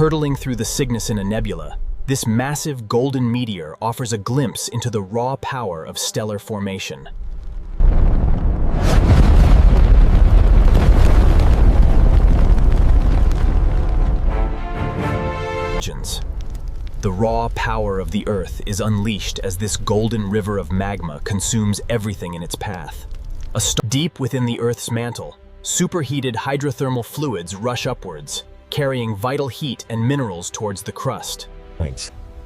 Hurtling through the Cygnus in a nebula, this massive golden meteor offers a glimpse into the raw power of stellar formation. The raw power of the Earth is unleashed as this golden river of magma consumes everything in its path. Deep within the Earth's mantle, superheated hydrothermal fluids rush upwards, carrying vital heat and minerals towards the crust.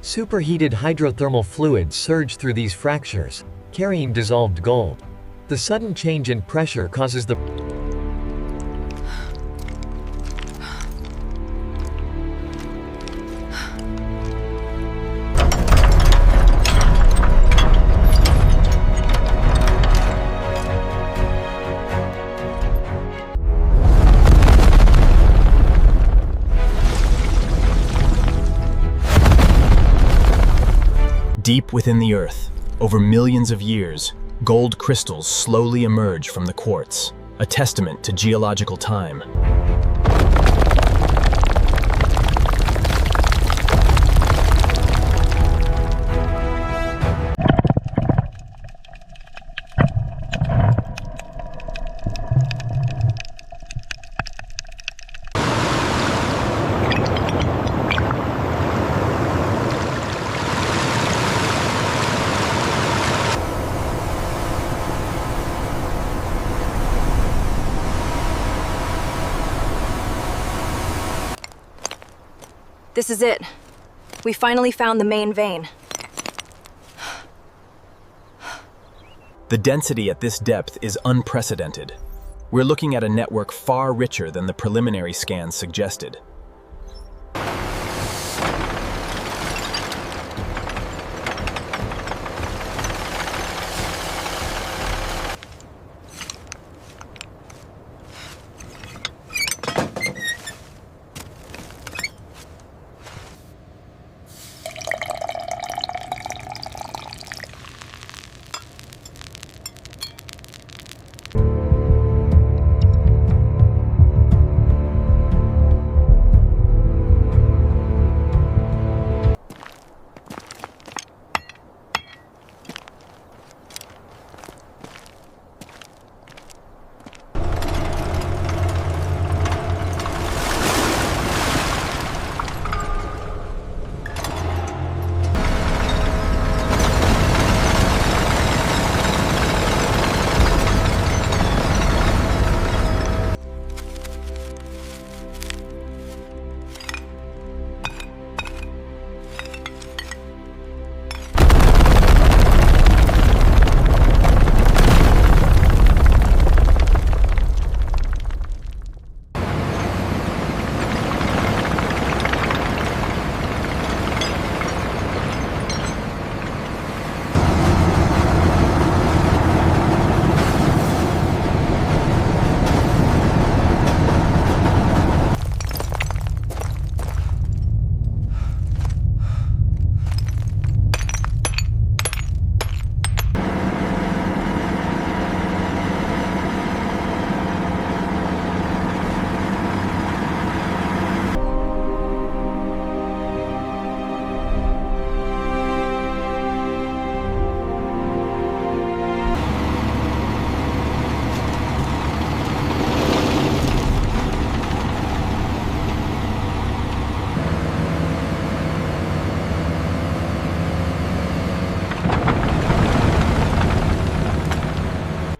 Superheated hydrothermal fluids surge through these fractures, carrying dissolved gold. The sudden change in pressure causes the Deep within the Earth, over millions of years, gold crystals slowly emerge from the quartz, a testament to geological time. This is it. We finally found the main vein. The density at this depth is unprecedented. We're looking at a network far richer than the preliminary scans suggested.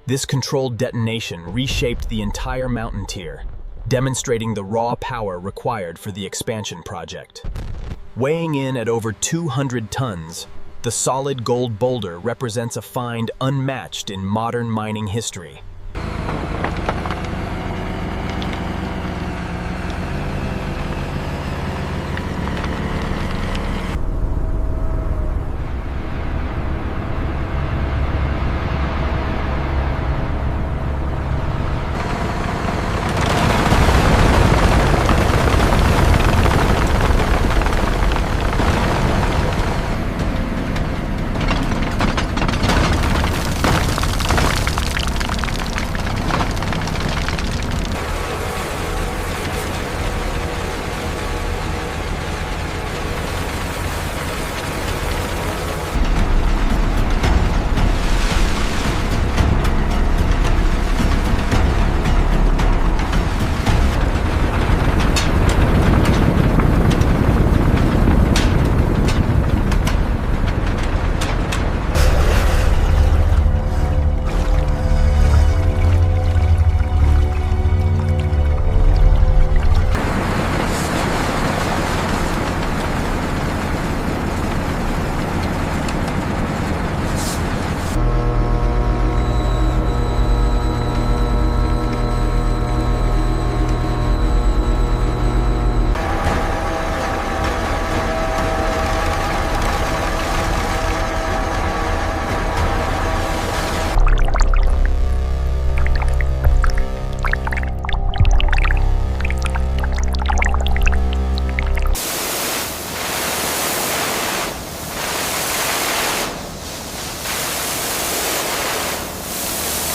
This controlled detonation reshaped the entire mountain tier, demonstrating the raw power required for the expansion project. Weighing in at over 200 tons, the solid gold boulder represents a find unmatched in modern mining history.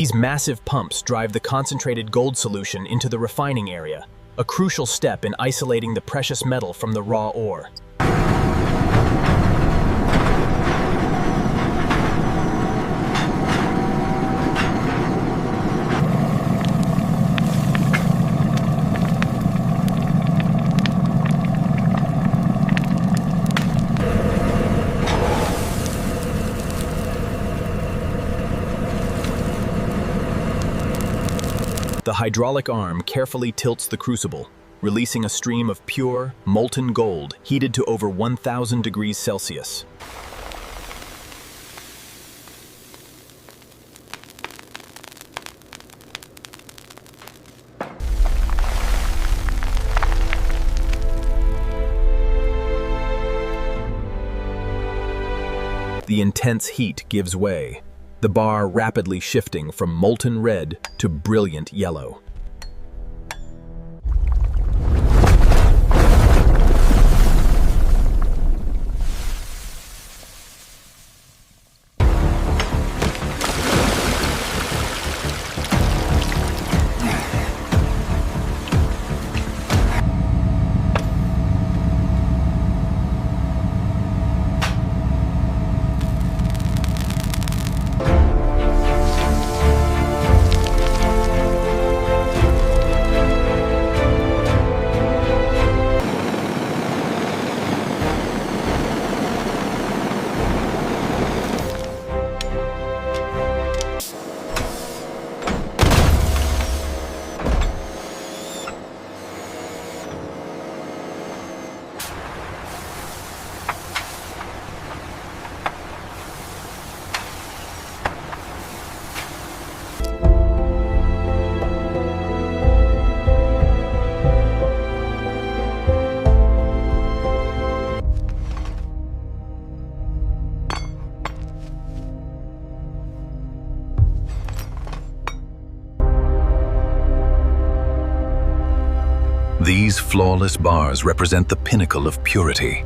These massive pumps drive the concentrated gold solution into the refining area, a crucial step in isolating the precious metal from the raw ore. The hydraulic arm carefully tilts the crucible, releasing a stream of pure, molten gold heated to over 1,000 degrees Celsius. The intense heat gives way, the bar rapidly shifting from molten red to brilliant yellow. These flawless bars represent the pinnacle of purity.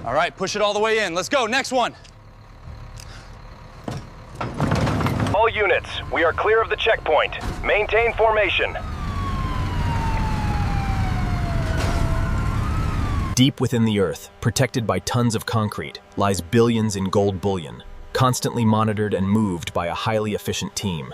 All right, push it all the way in. Let's go, next one. All units, we are clear of the checkpoint. Maintain formation. Deep within the earth, protected by tons of concrete, lies billions in gold bullion, constantly monitored and moved by a highly efficient team.